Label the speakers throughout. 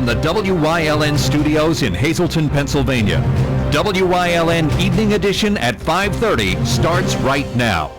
Speaker 1: from the WYLN studios in Hazleton, Pennsylvania. WYLN Evening Edition at 5:30 starts right now.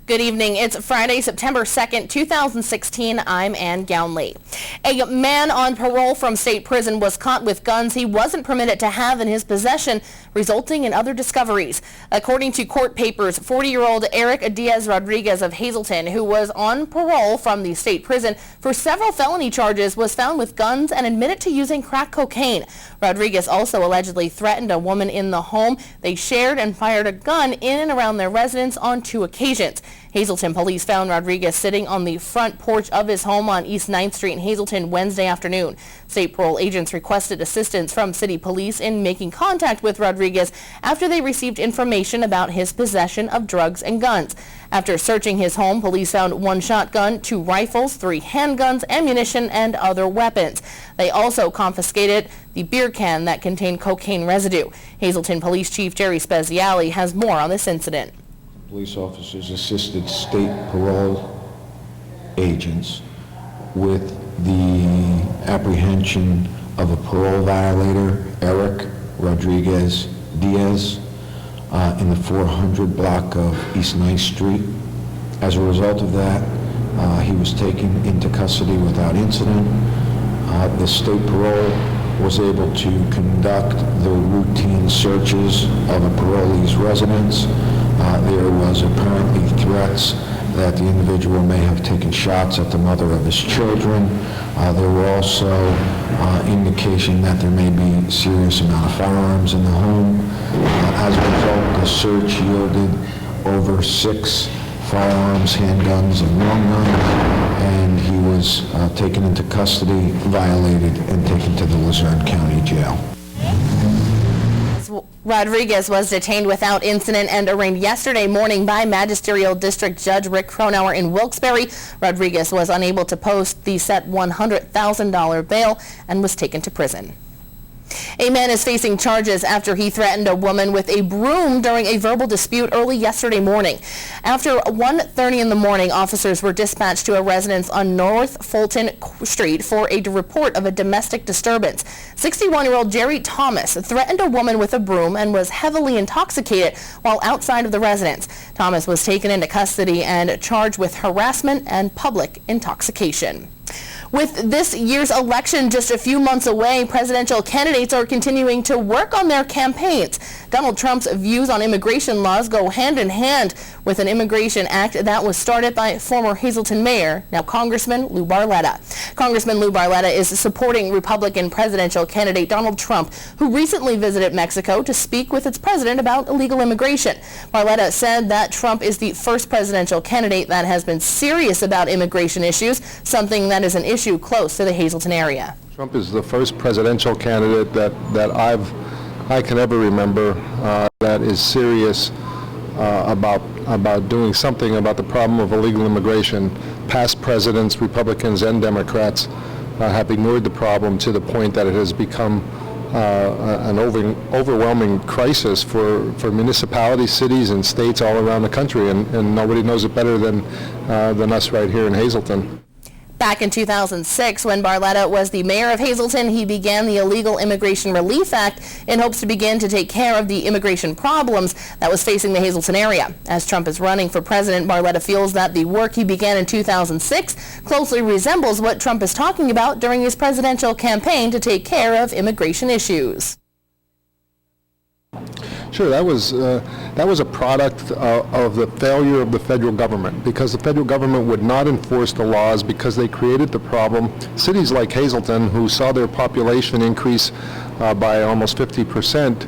Speaker 2: Good evening. It's Friday, September 2nd, 2016. I'm Ann Gownley. A man on parole from state prison was caught with guns he wasn't permitted to have in his possession, resulting in other discoveries. According to court papers, 40-year-old Eric Diaz Rodriguez of Hazleton, who was on parole from the state prison for several felony charges, was found with guns and admitted to using crack cocaine. Rodriguez also allegedly threatened a woman in the home they shared and fired a gun in and around their residence on 2 occasions. Hazleton police found Rodriguez sitting on the front porch of his home on East 9th Street in Hazleton Wednesday afternoon. State parole agents requested assistance from city police in making contact with Rodriguez after they received information about his possession of drugs and guns. After searching his home, police found 1 shotgun, 2 rifles, 3 handguns, ammunition, and other weapons. They also confiscated the beer can that contained cocaine residue. Hazleton Police Chief Jerry Speziale has more on this incident.
Speaker 3: Police officers assisted state parole agents with the apprehension of a parole violator, Eric Rodriguez Diaz, in the 400 block of East 9th Street. As a result of that, he was taken into custody without incident. The state parole was able to conduct the routine searches of a parolee's residence. There was apparently threats that the individual may have taken shots at the mother of his children. There were also indication that there may be a serious amount of firearms in the home. As a result, the search yielded over 6 firearms, handguns, and long guns, and he was taken into custody, violated, and taken to the Luzerne County Jail.
Speaker 2: Rodriguez was detained without incident and arraigned yesterday morning by Magisterial District Judge Rick Cronauer in Wilkes-Barre. Rodriguez was unable to post the set $100,000 bail and was taken to prison. A man is facing charges after he threatened a woman with a broom during a verbal dispute early yesterday morning. After 1:30 in the morning, officers were dispatched to a residence on North Fulton Street for a report of a domestic disturbance. 61-year-old Jerry Thomas threatened a woman with a broom and was heavily intoxicated while outside of the residence. Thomas was taken into custody and charged with harassment and public intoxication. With this year's election just a few months away, presidential candidates are continuing to work on their campaigns. Donald Trump's views on immigration laws go hand in hand with an immigration act that was started by former Hazleton Mayor, now Congressman Lou Barletta. Congressman Lou Barletta is supporting Republican presidential candidate Donald Trump, who recently visited Mexico to speak with its president about illegal immigration. Barletta said that Trump is the first presidential candidate that has been serious about immigration issues, something that is an issue close to the Hazleton area.
Speaker 4: Trump is the first presidential candidate that I can ever remember that is serious about doing something about the problem of illegal immigration. Past presidents, Republicans and Democrats, have ignored the problem to the point that it has become an overwhelming crisis for municipalities, cities, and states all around the country, and nobody knows it better than us right here in Hazleton.
Speaker 2: Back in 2006, when Barletta was the mayor of Hazleton, he began the Illegal Immigration Relief Act in hopes to begin to take care of the immigration problems that was facing the Hazleton area. As Trump is running for president, Barletta feels that the work he began in 2006 closely resembles what Trump is talking about during his presidential campaign to take care of immigration issues.
Speaker 4: Sure, that was a product of the failure of the federal government, because the federal government would not enforce the laws because they created the problem. Cities like Hazleton, who saw their population increase by almost 50%,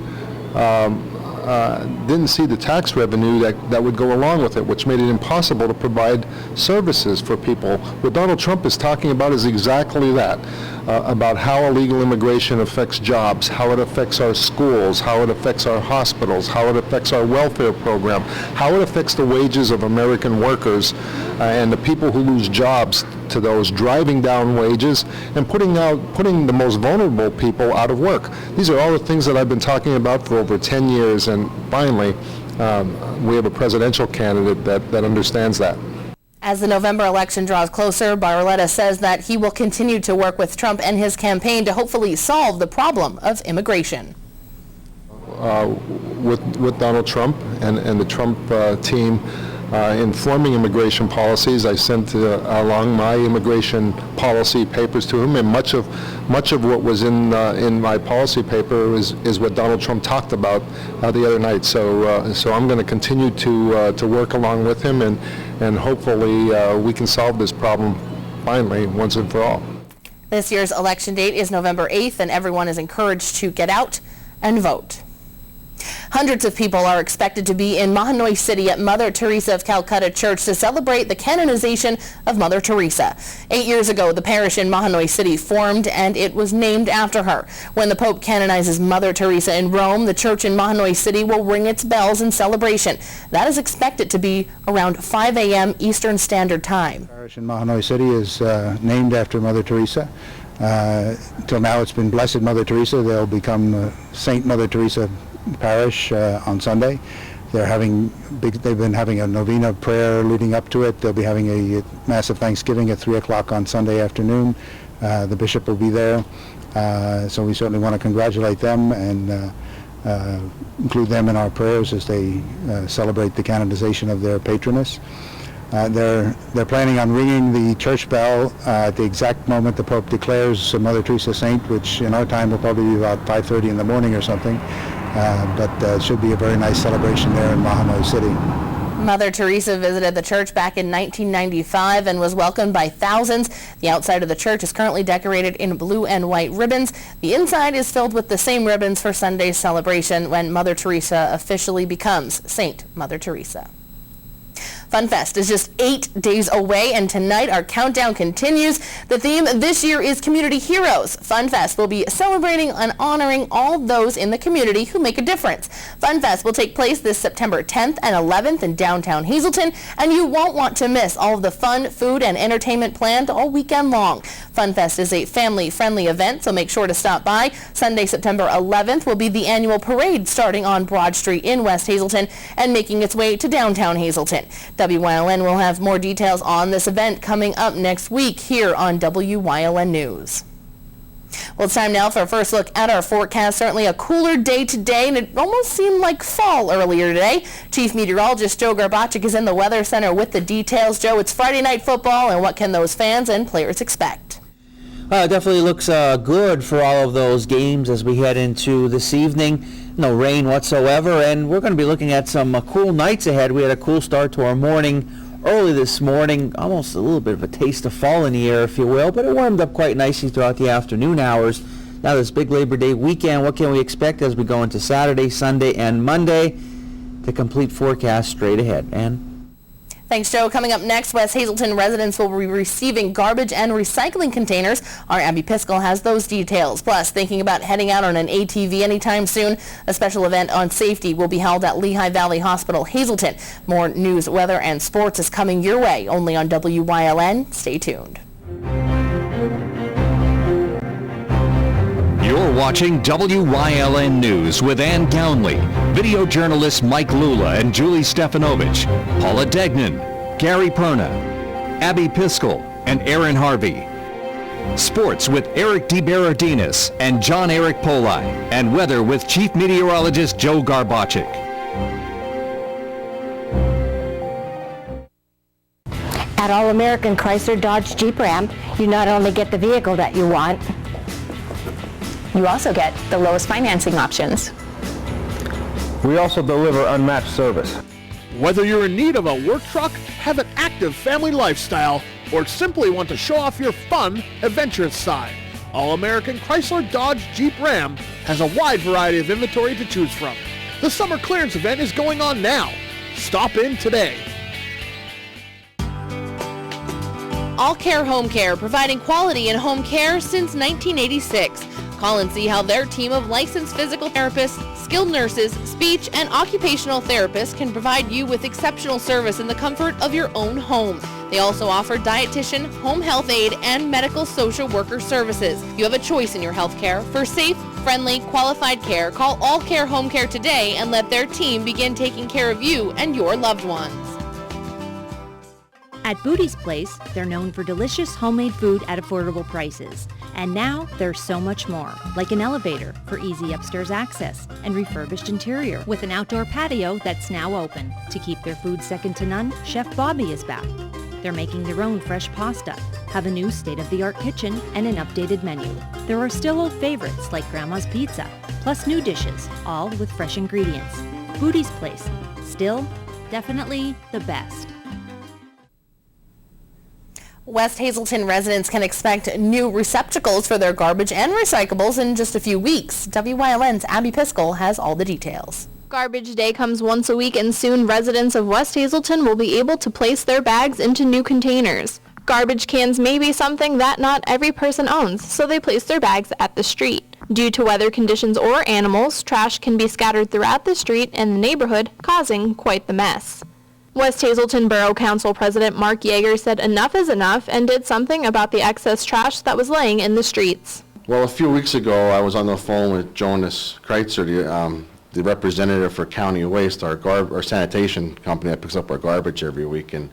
Speaker 4: didn't see the tax revenue that would go along with it, which made it impossible to provide services for people. What Donald Trump is talking about is exactly that, about how illegal immigration affects jobs, how it affects our schools, how it affects our hospitals, how it affects our welfare program, how it affects the wages of American workers and the people who lose jobs to those, driving down wages and putting the most vulnerable people out of work. These are all the things that I've been talking about for over 10 years, and finally we have a presidential candidate that understands that.
Speaker 2: As the November election draws closer, Barletta says that he will continue to work with Trump and his campaign to hopefully solve the problem of immigration.
Speaker 4: With Donald Trump and the Trump team in forming immigration policies, I sent along my immigration policy papers to him, and much of what was in my policy paper is what Donald Trump talked about the other night. So I'm going to continue to work along with him, and hopefully we can solve this problem finally once and for all.
Speaker 2: This year's election date is November 8th, and everyone is encouraged to get out and vote. Hundreds of people are expected to be in Mahanoy City at Mother Teresa of Calcutta Church to celebrate the canonization of Mother Teresa. 8 years ago, the parish in Mahanoy City formed, and it was named after her. When the Pope canonizes Mother Teresa in Rome, the church in Mahanoy City will ring its bells in celebration. That is expected to be around 5 a.m. Eastern Standard Time.
Speaker 5: The parish in Mahanoy City is named after Mother Teresa. Till now it's been Blessed Mother Teresa. They'll become Saint Mother Teresa Parish on Sunday. They've been having a novena prayer leading up to it. They'll be having a massive Thanksgiving at 3 o'clock on Sunday afternoon. The bishop will be there. So we certainly want to congratulate them and include them in our prayers as they celebrate the canonization of their patroness. They're planning on ringing the church bell at the exact moment the Pope declares Mother Teresa saint, which in our time will probably be about 5:30 in the morning or something. But it should be a very nice celebration there in Mahanoy City.
Speaker 2: Mother Teresa visited the church back in 1995 and was welcomed by thousands. The outside of the church is currently decorated in blue and white ribbons. The inside is filled with the same ribbons for Sunday's celebration when Mother Teresa officially becomes Saint Mother Teresa. FunFest is just 8 days away, and tonight our countdown continues. The theme this year is Community Heroes. FunFest will be celebrating and honoring all those in the community who make a difference. FunFest will take place this September 10th and 11th in downtown Hazelton, and you won't want to miss all of the fun, food, and entertainment planned all weekend long. FunFest is a family-friendly event, so make sure to stop by. Sunday, September 11th will be the annual parade starting on Broad Street in West Hazelton and making its way to downtown Hazelton. WYLN will have more details on this event coming up next week here on WYLN News. Well, it's time now for a first look at our forecast. Certainly a cooler day today, and it almost seemed like fall earlier today. Chief Meteorologist Joe Garbacik is in the Weather Center with the details. Joe, it's Friday night football, and what can those fans and players expect?
Speaker 6: It definitely looks good for all of those games as we head into this evening. No rain whatsoever, and we're going to be looking at some cool nights ahead. We had a cool start to our morning early this morning, almost a little bit of a taste of fall in the air, if you will, but it warmed up quite nicely throughout the afternoon hours. Now this big Labor Day weekend, what can we expect as we go into Saturday, Sunday, and Monday? The complete forecast straight ahead. And
Speaker 2: Thanks, Joe. Coming up next, West Hazelton residents will be receiving garbage and recycling containers. Our Abby Piskel has those details. Plus, thinking about heading out on an ATV anytime soon, a special event on safety will be held at Lehigh Valley Hospital, Hazelton. More news, weather, and sports is coming your way, only on WYLN. Stay tuned.
Speaker 1: You're watching WYLN News with Ann Gownley, video journalists Mike Lula and Julie Stefanovich, Paula Degnan, Gary Perna, Abby Piskel, and Aaron Harvey. Sports with Eric DeBerardinis and John Eric Polai, and weather with Chief Meteorologist Joe Garbacik.
Speaker 7: At All-American Chrysler Dodge Jeep Ram, you not only get the vehicle that you want,
Speaker 8: you also get the lowest financing options.
Speaker 9: We also deliver unmatched service.
Speaker 10: Whether you're in need of a work truck, have an active family lifestyle, or simply want to show off your fun, adventurous side, All-American Chrysler Dodge Jeep Ram has a wide variety of inventory to choose from. The summer clearance event is going on now. Stop in today.
Speaker 2: All Care Home Care, providing quality in home care since 1986. Call and see how their team of licensed physical therapists, skilled nurses, speech, and occupational therapists can provide you with exceptional service in the comfort of your own home. They also offer dietitian, home health aide, and medical social worker services. You have a choice in your health care. For safe, friendly, qualified care, call All Care Home Care today and let their team begin taking care of you and your loved ones.
Speaker 11: At Booty's Place, they're known for delicious homemade food at affordable prices. And now there's so much more, like an elevator for easy upstairs access and refurbished interior with an outdoor patio that's now open. To keep their food second to none, Chef Bobby is back. They're making their own fresh pasta, have a new state-of-the-art kitchen, and an updated menu. There are still old favorites like Grandma's Pizza, plus new dishes, all with fresh ingredients. Booty's Place, still, definitely the best.
Speaker 2: West Hazelton residents can expect new receptacles for their garbage and recyclables in just a few weeks. WYLN's Abby Piskel has all the details.
Speaker 12: Garbage Day comes once a week, and soon residents of West Hazelton will be able to place their bags into new containers. Garbage cans may be something that not every person owns, so they place their bags at the street. Due to weather conditions or animals, trash can be scattered throughout the street and the neighborhood, causing quite the mess. West Hazelton Borough Council President Mark Yeager said enough is enough and did something about the excess trash that was laying in the streets.
Speaker 13: Well, a few weeks ago, I was on the phone with Jonas Kreitzer, the representative for County Waste, our sanitation company that picks up our garbage every week, and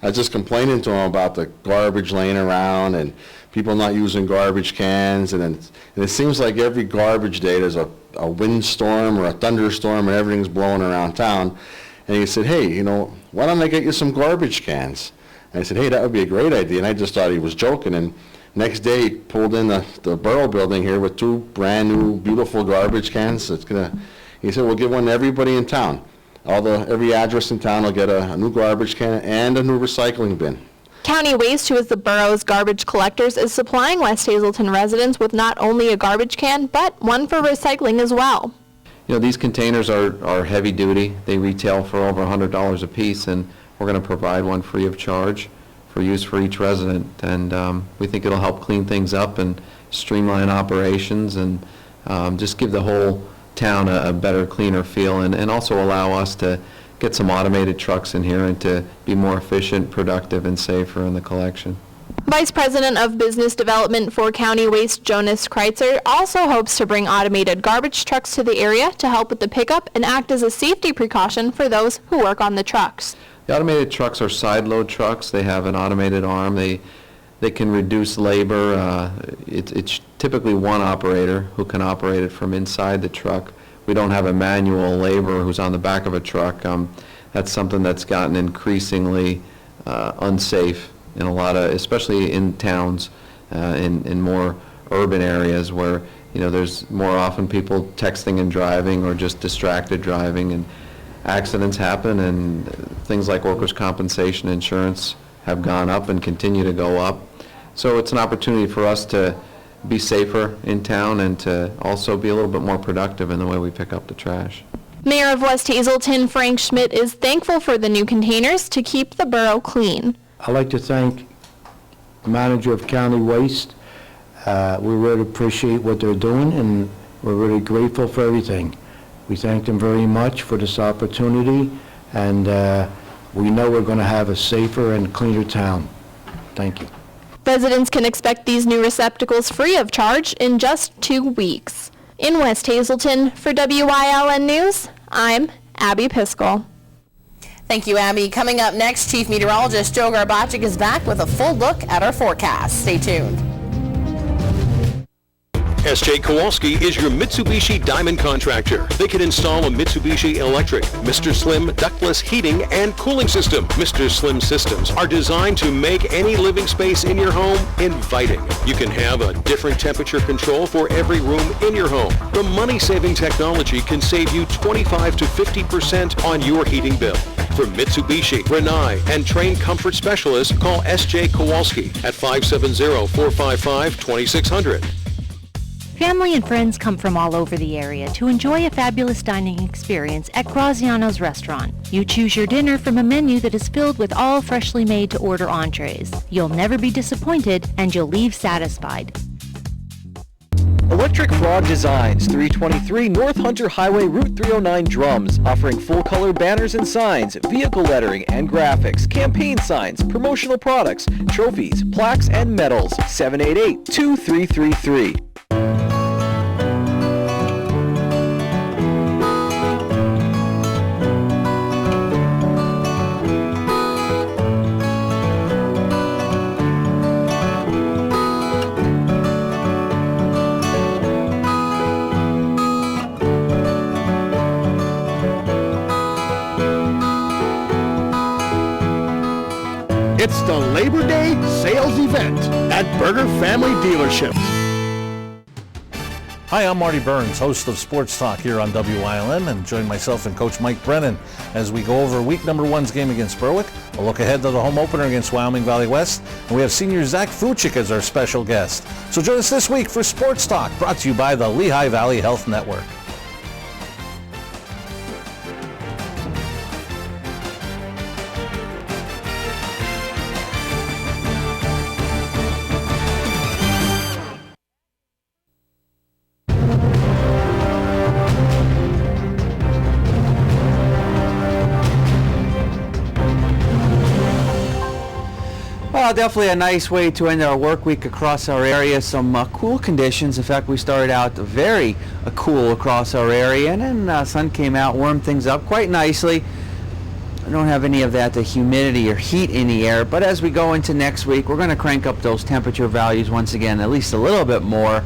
Speaker 13: I was just complaining to him about the garbage laying around and people not using garbage cans, and it seems like every garbage day there's a windstorm or a thunderstorm and everything's blowing around town. And he said, hey, why don't I get you some garbage cans? And I said, hey, that would be a great idea. And I just thought he was joking. And next day, he pulled in the borough building here with 2 brand new, beautiful garbage cans. He said, we'll give one to everybody in town. Every address in town will get a new garbage can and a new recycling bin.
Speaker 12: County Waste, who is the borough's garbage collectors, is supplying West Hazelton residents with not only a garbage can, but one for recycling as well.
Speaker 14: These containers are heavy duty. They retail for over $100 a piece, and we're going to provide one free of charge for use for each resident. And we think it'll help clean things up and streamline operations and just give the whole town a better, cleaner feel, and also allow us to get some automated trucks in here and to be more efficient, productive, and safer in the collection.
Speaker 12: Vice President of Business Development for County Waste, Jonas Kreitzer, also hopes to bring automated garbage trucks to the area to help with the pickup and act as a safety precaution for those who work on the trucks.
Speaker 14: The automated trucks are side load trucks. They have an automated arm. They can reduce labor. It's typically one operator who can operate it from inside the truck. We don't have a manual laborer who's on the back of a truck. That's something that's gotten increasingly unsafe in a lot of, especially in towns, in more urban areas where there's more often people texting and driving or just distracted driving, and accidents happen, and things like workers' compensation insurance have gone up and continue to go up. So it's an opportunity for us to be safer in town and to also be a little bit more productive in the way we pick up the trash.
Speaker 12: Mayor of West Hazelton, Frank Schmidt, is thankful for the new containers to keep the borough clean.
Speaker 15: I'd like to thank the manager of County Waste. We really appreciate what they're doing, and we're really grateful for everything. We thank them very much for this opportunity, and we know we're going to have a safer and cleaner town. Thank you.
Speaker 12: Residents can expect these new receptacles free of charge in just 2 weeks. In West Hazelton, for WYLN News, I'm Abby Piskel.
Speaker 2: Thank you, Abby. Coming up next, Chief Meteorologist Joe Garbacic is back with a full look at our forecast. Stay tuned.
Speaker 16: S.J. Kowalski is your Mitsubishi Diamond contractor. They can install a Mitsubishi electric, Mr. Slim ductless heating and cooling system. Mr. Slim systems are designed to make any living space in your home inviting. You can have a different temperature control for every room in your home. The money-saving technology can save you 25 to 50% on your heating bill. For Mitsubishi, Rinnai, and trained comfort specialists, call S.J. Kowalski at 570-455-2600.
Speaker 11: Family and friends come from all over the area to enjoy a fabulous dining experience at Graziano's Restaurant. You choose your dinner from a menu that is filled with all freshly made to order entrees. You'll never be disappointed, and you'll leave satisfied.
Speaker 17: Electric Frog Designs, 323 North Hunter Highway, Route 309 Drums, offering full-color banners and signs, vehicle lettering and graphics, campaign signs, promotional products, trophies, plaques, and medals. 788-2333.
Speaker 10: It's the Labor Day sales event at Berger Family Dealerships.
Speaker 18: Hi, I'm Marty Burns, host of Sports Talk here on WILN, and join myself and Coach Mike Brennan as we go over week number 1's game against Berwick, a look ahead to the home opener against Wyoming Valley West, and we have senior Zach Fuchik as our special guest. So join us this week for Sports Talk, brought to you by the Lehigh Valley Health Network.
Speaker 6: Well, definitely a nice way to end our work week across our area. Some cool conditions. In fact, we started out very cool across our area, and then sun came out, warmed things up quite nicely. I don't have any of that, the humidity or heat in the air, but as we go into next week, we're going to crank up those temperature values once again, at least a little bit more.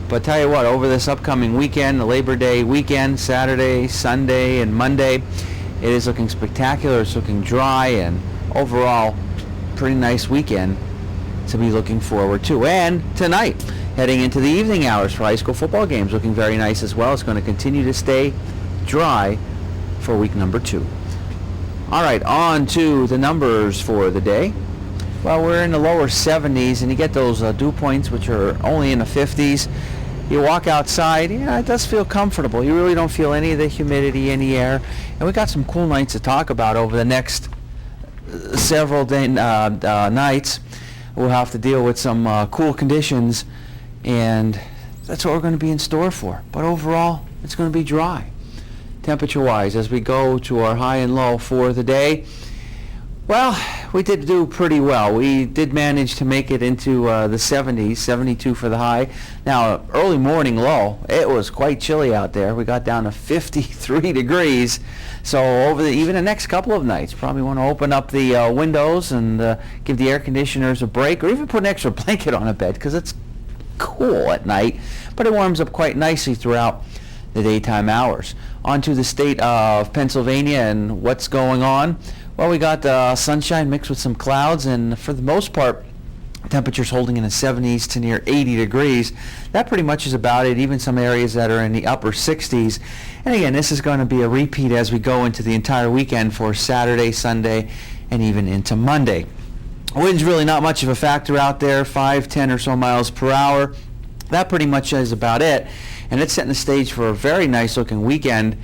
Speaker 6: But tell you what, over this upcoming weekend, the Labor Day weekend, Saturday, Sunday, and Monday, it is looking spectacular. It's looking dry, and overall, pretty nice weekend to be looking forward to. And tonight, heading into the evening hours for high school football games, looking very nice as well. It's going to continue to stay dry for week number 2. All right, on to the numbers for the day. Well, we're in the lower 70s, and you get those dew points, which are only in the 50s. You walk outside, yeah, it does feel comfortable. You really don't feel any of the humidity in the air. And we got some cool nights to talk about over the next several nights. We'll have to deal with some cool conditions, and that's what we're going to be in store for. But overall, it's going to be dry. Temperature-wise, as we go to our high and low for the day, well, we did do pretty well. We did manage to make it into the 70s, 72 for the high. Now, early morning low, it was quite chilly out there. We got down to 53 degrees. So over even the next couple of nights, probably want to open up the windows and give the air conditioners a break, or even put an extra blanket on a bed, because it's cool at night, but it warms up quite nicely throughout the daytime hours. On to the state of Pennsylvania and what's going on. Well, we got sunshine mixed with some clouds, and for the most part, temperatures holding in the 70s to near 80 degrees. That pretty much is about it, even some areas that are in the upper 60s. And again, this is going to be a repeat as we go into the entire weekend for Saturday, Sunday, and even into Monday. Wind's really not much of a factor out there, 5, 10 or so miles per hour. That pretty much is about it. And it's setting the stage for a very nice looking weekend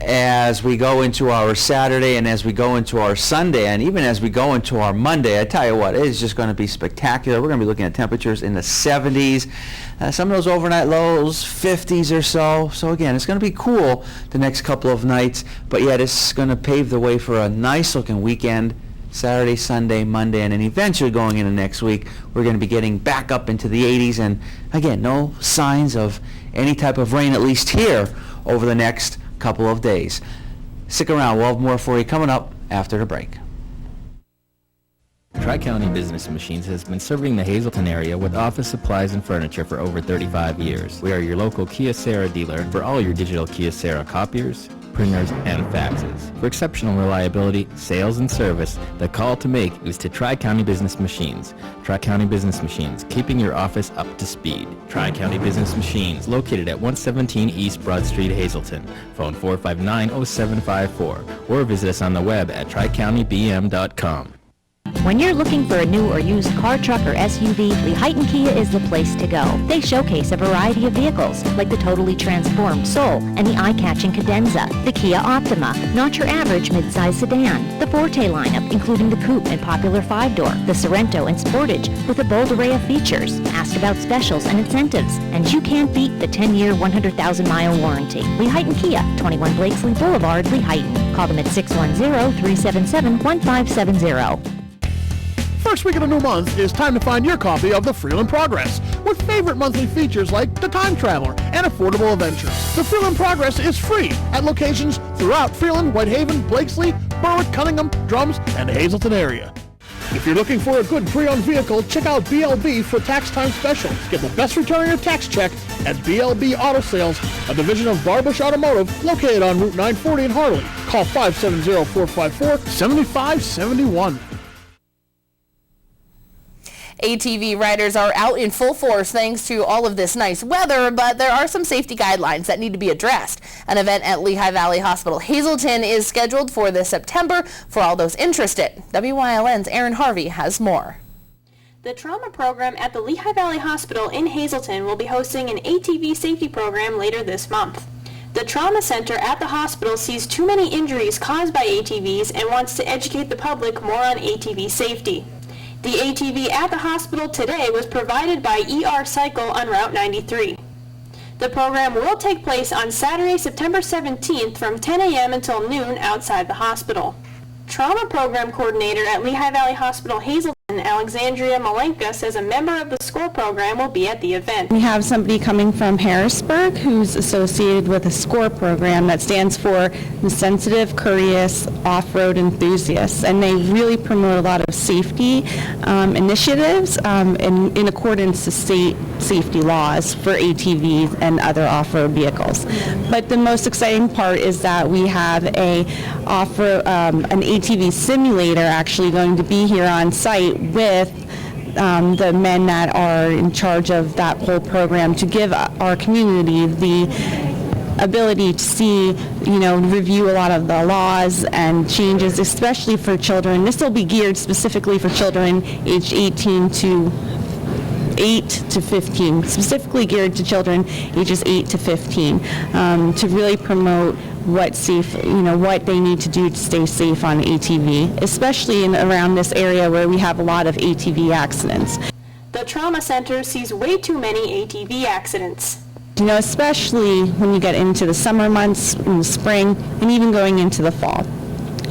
Speaker 6: as we go into our Saturday and as we go into our Sunday, and even as we go into our Monday. I tell you what, it is just going to be spectacular. We're going to be looking at temperatures in the 70s, some of those overnight lows, 50s or so. So again, it's going to be cool the next couple of nights, but yet it's going to pave the way for a nice looking weekend, Saturday, Sunday, Monday, and then eventually going into next week, we're going to be getting back up into the 80s, and again, no signs of any type of rain, at least here, over the next couple of days. Stick around, we'll have more for you coming up after the break.
Speaker 19: Tri-County Business Machines has been serving the Hazleton area with office supplies and furniture for over 35 years. We are your local Kyocera dealer for all your digital Kyocera copiers, printers, and faxes. For exceptional reliability, sales, and service, the call to make is to Tri-County Business Machines. Tri-County Business Machines, keeping your office up to speed. Tri-County Business Machines, located at 117 East Broad Street, Hazleton. Phone 459-0754, or visit us on the web at tricountybm.com.
Speaker 11: When you're looking for a new or used car, truck, or SUV, Lehighton Kia is the place to go. They showcase a variety of vehicles, like the totally transformed Soul and the eye-catching Cadenza, the Kia Optima, not your average mid-size sedan, the Forte lineup, including the Coupe and popular 5-door, the Sorento and Sportage, with a bold array of features. Ask about specials and incentives, and you can't beat the 10-year, 100,000-mile warranty. Lehighton Kia, 21 Blakesley Boulevard, Lehighton. Call them at 610-377-1570.
Speaker 10: First week of the new month, it's time to find your copy of the Freeland Progress, with favorite monthly features like The Time Traveler and Affordable Adventure. The Freeland Progress is free at locations throughout Freeland, Whitehaven, Blakesley, Berwick, Cunningham, Drums, and the Hazleton area. If you're looking for a good pre-owned vehicle, check out BLB for Tax Time Special. Get the best return on your tax check at BLB Auto Sales, a division of Barbush Automotive, located on Route 940 in Harley. Call 570-454-7571.
Speaker 2: ATV riders are out in full force thanks to all of this nice weather, but there are some safety guidelines that need to be addressed. An event at Lehigh Valley Hospital Hazelton is scheduled for this September for all those interested. WYLN's Aaron Harvey has more.
Speaker 12: The trauma program at the Lehigh Valley Hospital in Hazelton will be hosting an ATV safety program later this month. The trauma center at the hospital sees too many injuries caused by ATVs and wants to educate the public more on ATV safety. The ATV at the hospital today was provided by ER Cycle on Route 93. The program will take place on Saturday, September 17th from 10 a.m. until noon outside the hospital. Trauma program coordinator at Lehigh Valley Hospital Hazelton, Alexandria Malenka, says a member of the SCORE program will be at the event.
Speaker 20: We have somebody coming from Harrisburg who's associated with a SCORE program that stands for the Sensitive, Curious, Off-Road Enthusiasts, and they really promote a lot of safety initiatives in accordance to state safety laws for ATVs and other off-road vehicles. But the most exciting part is that we have an ATV simulator actually going to be here on site with the men that are in charge of that whole program to give our community the ability to see, review a lot of the laws and changes, especially for children. This will be geared specifically for children aged 8 to 15, specifically geared to children ages 8 to 15, to really promote what they need to do to stay safe on ATV, especially around this area where we have a lot of ATV accidents.
Speaker 12: The trauma center sees way too many ATV accidents.
Speaker 20: Especially when you get into the summer months, in the spring, and even going into the fall.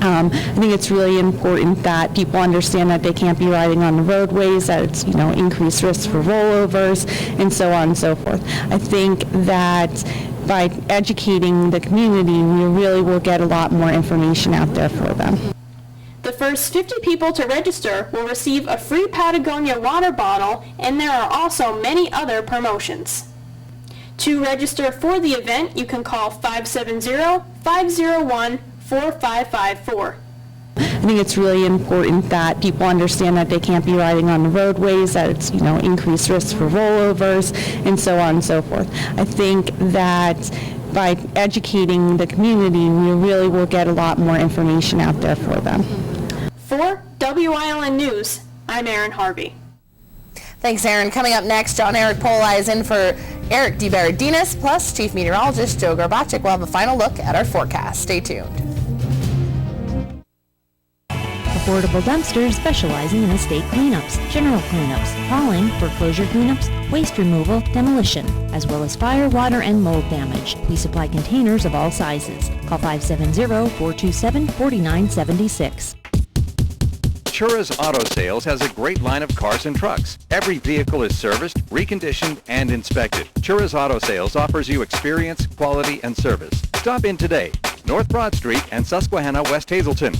Speaker 20: I think it's really important that people understand that they can't be riding on the roadways, that it's, increased risk for rollovers, and so on and so forth. I think that by educating the community, we really will get a lot more information out there for them.
Speaker 12: The first 50 people to register will receive a free Patagonia water bottle, and there are also many other promotions. To register for the event, you can call 570-501-4554.
Speaker 20: I think it's really important that people understand that they can't be riding on the roadways, that it's, increased risk for rollovers, and so on and so forth. I think that by educating the community, we really will get a lot more information out there for them.
Speaker 12: For WILN News, I'm Aaron Harvey.
Speaker 2: Thanks, Aaron. Coming up next, John Eric Polai is in for Eric DeBaradinas, plus Chief Meteorologist Joe Garbacik will have a final look at our forecast. Stay tuned.
Speaker 11: Affordable Dumpsters specializing in estate cleanups, general cleanups, hauling, foreclosure cleanups, waste removal, demolition, as well as fire, water, and mold damage. We supply containers of all sizes. Call 570-427-4976.
Speaker 21: Chura's Auto Sales has a great line of cars and trucks. Every vehicle is serviced, reconditioned, and inspected. Chura's Auto Sales offers you experience, quality, and service. Stop in today, North Broad Street and Susquehanna, West Hazelton.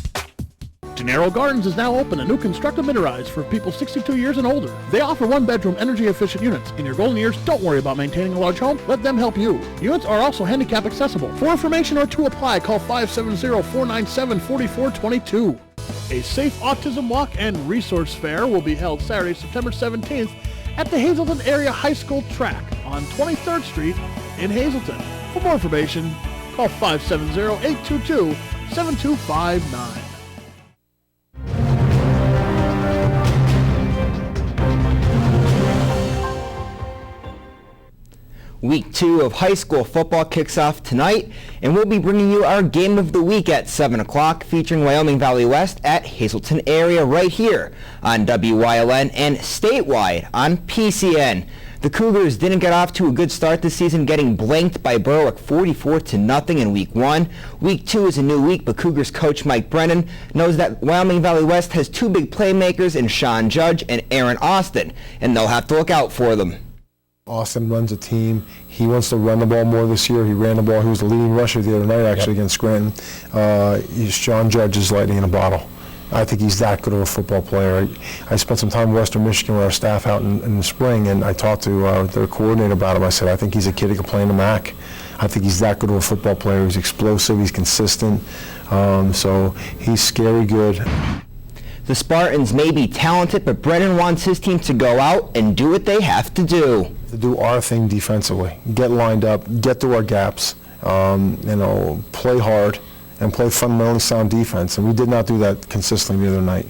Speaker 10: Gennaro Gardens is now open, a new constructed mid-rise for people 62 years and older. They offer one-bedroom, energy-efficient units. In your golden years, don't worry about maintaining a large home. Let them help you. Units are also handicap accessible. For information or to apply, call 570-497-4422. A safe autism walk and resource fair will be held Saturday, September 17th at the Hazelton Area High School track on 23rd Street in Hazelton. For more information, call 570-822-7259.
Speaker 22: Week 2 of high school football kicks off tonight, and we'll be bringing you our game of the week at 7 o'clock, featuring Wyoming Valley West at Hazelton Area right here on WYLN and statewide on PCN. The Cougars didn't get off to a good start this season, getting blanked by Berwick 44-0 in Week 1. Week 2 is a new week, but Cougars coach Mike Brennan knows that Wyoming Valley West has two big playmakers in Sean Judge and Aaron Austin, and they'll have to look out for them.
Speaker 4: Austin runs a team. He wants to run the ball more this year. He ran the ball. He was the leading rusher the other night, actually, against Scranton. Sean Judge is lightning in a bottle. I think he's that good of a football player. I spent some time in Western Michigan with our staff out in the spring, and I talked to their coordinator about him. I said, I think he's a kid who can play in the MAC. I think he's that good of a football player. He's explosive. He's consistent. So he's scary good.
Speaker 22: The Spartans may be talented, but Brennan wants his team to go out and do what they have to do.
Speaker 3: To do our thing defensively, get lined up, get through our gaps, play hard, and play fundamentally sound defense. And we did not do that consistently the other night.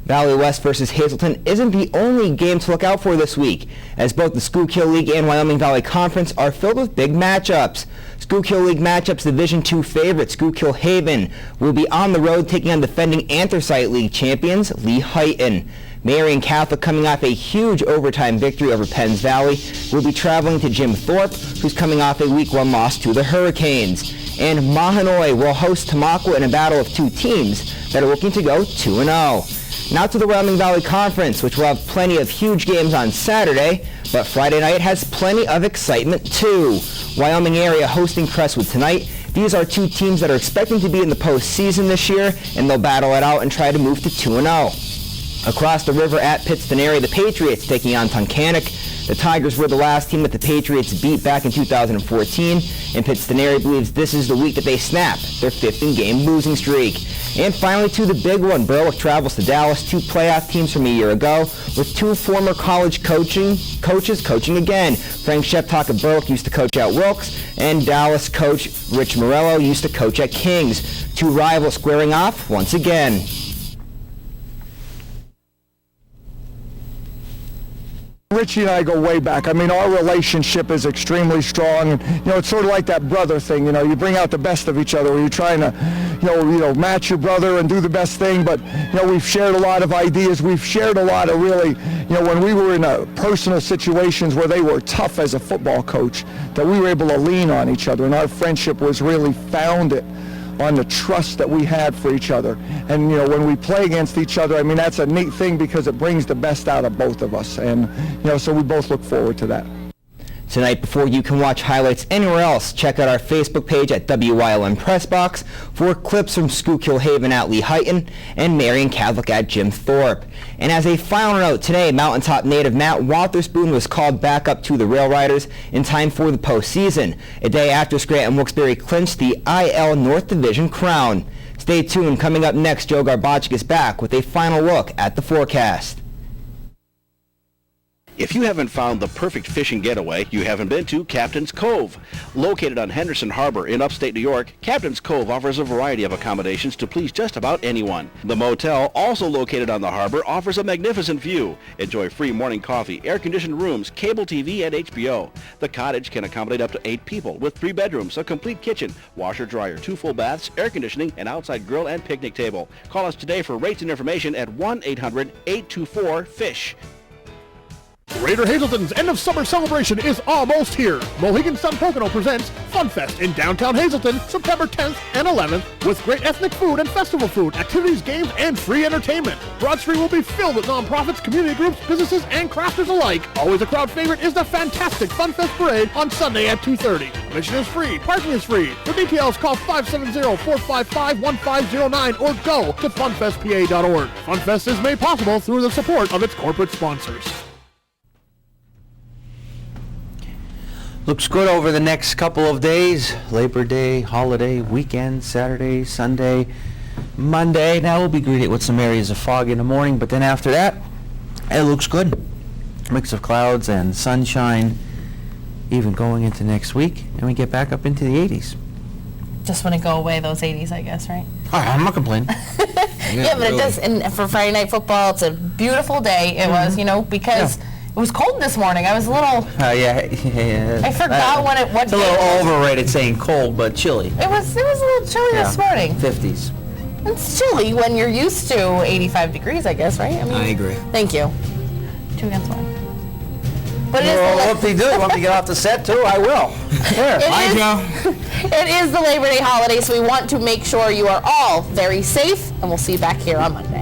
Speaker 22: Valley West versus Hazleton isn't the only game to look out for this week, as both the Schuylkill League and Wyoming Valley Conference are filled with big matchups. Schuylkill League matchups, Division II favorite Schuylkill Haven will be on the road taking on defending Anthracite League champions Lehigh-Highton. Marian Catholic, coming off a huge overtime victory over Penns Valley, will be traveling to Jim Thorpe, who's coming off a Week 1 loss to the Hurricanes. And Mahanoy will host Tamaqua in a battle of two teams that are looking to go 2-0. Now to the Wyoming Valley Conference, which will have plenty of huge games on Saturday, but Friday night has plenty of excitement too. Wyoming area hosting Crestwood tonight. These are two teams that are expecting to be in the postseason this year, and they'll battle it out and try to move to 2-0. Across the river at Pittston-area, the Patriots taking on Tunkhannock. The Tigers were the last team that the Patriots beat back in 2014, and Pittston-area believes this is the week that they snap their 15-game losing streak. And finally to the big one, Berwick travels to Dallas, two playoff teams from a year ago, with two former college coaches coaching again. Frank Sheptock of Berwick used to coach at Wilkes, and Dallas coach Rich Morello used to coach at Kings. Two rivals squaring off once again.
Speaker 5: Richie and I go way back. I mean, our relationship is extremely strong. And, it's sort of like that brother thing. You bring out the best of each other. Where you're trying to, match your brother and do the best thing. But, we've shared a lot of ideas. We've shared a lot of really, when we were in personal situations where they were tough as a football coach, that we were able to lean on each other. And our friendship was really founded on the trust that we had for each other. And, when we play against each other, I mean, that's a neat thing because it brings the best out of both of us. And, so we both look forward to that.
Speaker 22: Tonight, before you can watch highlights anywhere else, check out our Facebook page at WYLM Pressbox for clips from Schuylkill Haven at Lehigh-Highton and Marian Catholic at Jim Thorpe. And as a final note, today, Mountaintop native Matt Wotherspoon was called back up to the Rail Riders in time for the postseason, a day after Scranton Wilkes-Barre clinched the IL North Division crown. Stay tuned. Coming up next, Joe Garbachik is back with a final look at the forecast.
Speaker 23: If you haven't found the perfect fishing getaway, you haven't been to Captain's Cove. Located on Henderson Harbor in upstate New York, Captain's Cove offers a variety of accommodations to please just about anyone. The motel, also located on the harbor, offers a magnificent view. Enjoy free morning coffee, air-conditioned rooms, cable TV, and HBO. The cottage can accommodate up to 8 people with 3 bedrooms, a complete kitchen, washer-dryer, 2 full baths, air conditioning, and outside grill and picnic table. Call us today for rates and information at 1-800-824-FISH.
Speaker 10: Greater Hazelton's end of summer celebration is almost here. Mohegan Sun Pocono presents Fun Fest in downtown Hazelton, September 10th and 11th, with great ethnic food and festival food, activities, games, and free entertainment. Broad Street will be filled with nonprofits, community groups, businesses, and crafters alike. Always a crowd favorite is the fantastic Fun Fest Parade on Sunday at 2:30. Admission is free, parking is free. For details, call 570-455-1509 or go to funfestpa.org. Fun Fest is made possible through the support of its corporate sponsors.
Speaker 6: Looks good over the next couple of days. Labor Day, holiday, weekend, Saturday, Sunday, Monday. Now we'll be greeted with some areas of fog in the morning, but then after that, it looks good. Mix of clouds and sunshine, even going into next week, and we get back up into the 80s.
Speaker 2: Just want to go away, those 80s, I guess, right?
Speaker 6: I'm not complaining.
Speaker 2: Yeah, but it does. And for Friday Night Football, it's a beautiful day. It was, because... Yeah. It was cold this morning. I was a little...
Speaker 6: yeah.
Speaker 2: I forgot what
Speaker 6: it's a little overrated saying cold, but chilly.
Speaker 2: It was a little chilly this morning.
Speaker 6: 50s.
Speaker 2: It's chilly when you're used to 85 degrees, I guess, right?
Speaker 6: I agree.
Speaker 2: Thank you. 2 against 1. But
Speaker 6: it is what they do. You want me to get off the set, too? I will. Here. Hi, Joe.
Speaker 2: It is the Labor Day holiday, so we want to make sure you are all very safe, and we'll see you back here on Monday.